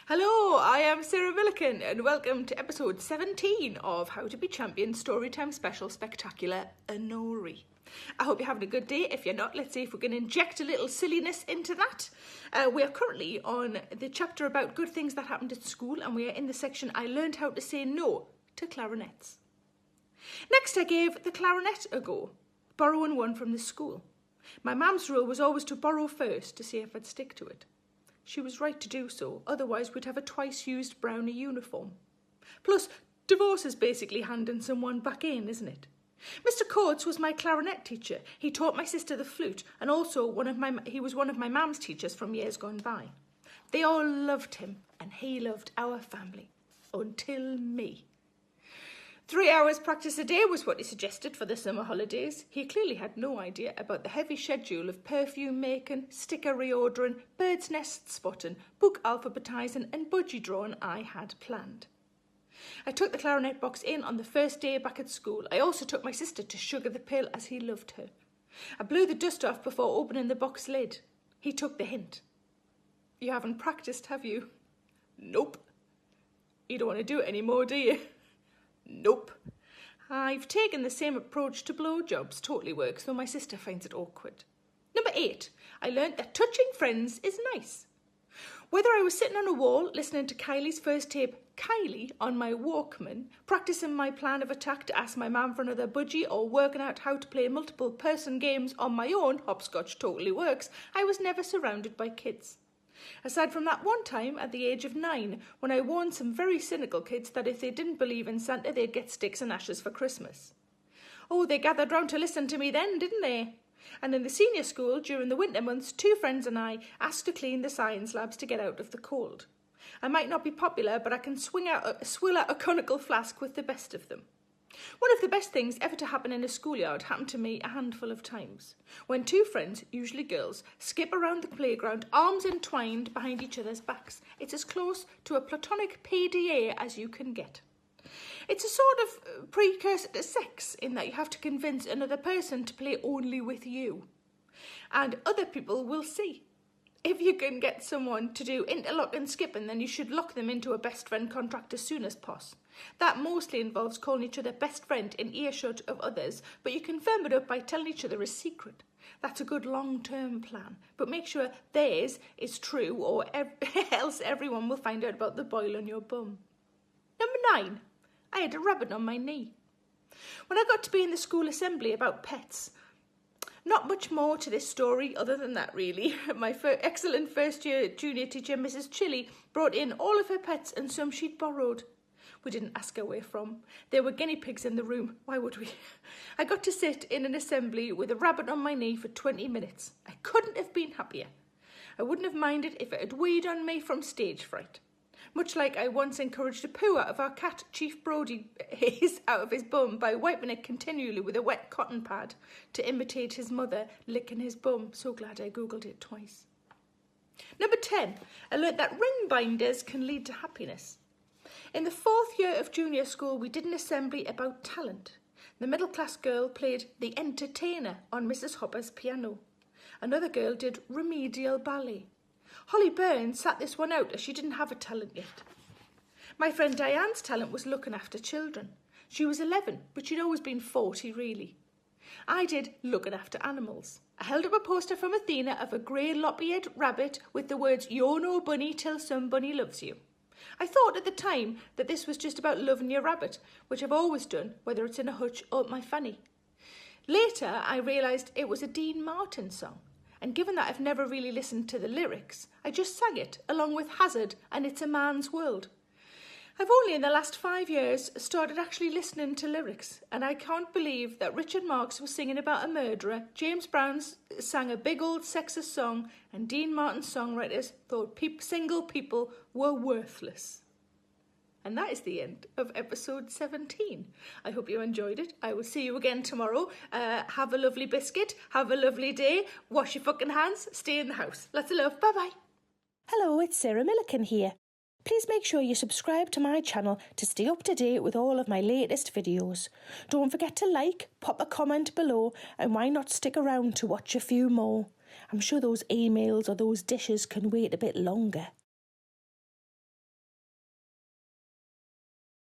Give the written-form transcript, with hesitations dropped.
Hello, I am Sarah Millican and welcome to episode 17 of How to Be Champion Storytime Special Spectacular Anori. I hope you're having a good day. If you're not, let's see if we can inject a little silliness into that. We are currently on the chapter about good things that happened at school, and we are in the section I learned how to say no to clarinets. Next, I gave the clarinet a go, borrowing one from the school. My mum's rule was always to borrow first to see if I'd stick to it. She was right to do so, otherwise we'd have a twice-used brownie uniform. Plus, divorce is basically handing someone back in, isn't it? Mr. Coates was my clarinet teacher. He taught my sister the flute, and also he was one of my mum's teachers from years gone by. They all loved him, and he loved our family. Until me. 3 hours practice a day was what he suggested for the summer holidays. He clearly had no idea about the heavy schedule of perfume making, sticker reordering, bird's nest spotting, book alphabetising and budgie drawing I had planned. I took the clarinet box in on the first day back at school. I also took my sister to sugar the pill as he loved her. I blew the dust off before opening the box lid. He took the hint. You haven't practised, have you? Nope. You don't want to do it anymore, do you? Nope. I've taken the same approach to blowjobs. Totally works, though my sister finds it awkward. Number 8. I learnt that touching friends is nice. Whether I was sitting on a wall listening to Kylie's first tape, Kylie, on my Walkman, practising my plan of attack to ask my mum for another budgie, or working out how to play multiple person games on my own, hopscotch totally works, I was never surrounded by kids. Aside from that one time at the age of 9, when I warned some very cynical kids that if they didn't believe in Santa, they'd get sticks and ashes for Christmas. Oh, they gathered round to listen to me then, didn't they? And in the senior school, during the winter months, 2 friends and I asked to clean the science labs to get out of the cold. I might not be popular, but I can swill out a conical flask with the best of them. One of the best things ever to happen in a schoolyard happened to me a handful of times. When 2 friends, usually girls, skip around the playground, arms entwined behind each other's backs. It's as close to a platonic PDA as you can get. It's a sort of precursor to sex in that you have to convince another person to play only with you. And other people will see. If you can get someone to do interlock and skipping, then you should lock them into a best friend contract as soon as possible. That mostly involves calling each other best friend in earshot of others, but you can firm it up by telling each other a secret. That's a good long-term plan, but make sure theirs is true, or else everyone will find out about the boil on your bum. Number 9. I had a rabbit on my knee. When I got to be in the school assembly about pets, not much more to this story other than that, really. My excellent first-year junior teacher, Mrs. Chilly, brought in all of her pets and some she'd borrowed. We didn't ask her where from. There were guinea pigs in the room. Why would we? I got to sit in an assembly with a rabbit on my knee for 20 minutes. I couldn't have been happier. I wouldn't have minded if it had weighed on me from stage fright. Much like I once encouraged a poo out of our cat, Chief Brodie, out of his bum by wiping it continually with a wet cotton pad to imitate his mother licking his bum. So glad I googled it twice. Number 10. I learnt that ring binders can lead to happiness. In the 4th year of junior school, we did an assembly about talent. The middle-class girl played the entertainer on Mrs. Hopper's piano. Another girl did remedial ballet. Holly Burns sat this one out as she didn't have a talent yet. My friend Diane's talent was looking after children. She was 11, but she'd always been 40, really. I did looking after animals. I held up a poster from Athena of a grey lop-eared rabbit with the words, "You're no bunny till somebody loves you." I thought at the time that this was just about loving your rabbit, which I've always done, whether it's in a hutch or my fanny. Later, I realised it was a Dean Martin song, and given that I've never really listened to the lyrics, I just sang it, along with Hazard and It's a Man's World. I've only in the last 5 years started actually listening to lyrics, and I can't believe that Richard Marx was singing about a murderer, James Brown sang a big old sexist song, and Dean Martin's songwriters thought single people were worthless. And that is the end of episode 17. I hope you enjoyed it. I will see you again tomorrow. Have a lovely biscuit. Have a lovely day. Wash your fucking hands. Stay in the house. Lots of love. Bye-bye. Hello, it's Sarah Millican here. Please make sure you subscribe to my channel to stay up to date with all of my latest videos. Don't forget to like, pop a comment below, and why not stick around to watch a few more. I'm sure those emails or those dishes can wait a bit longer.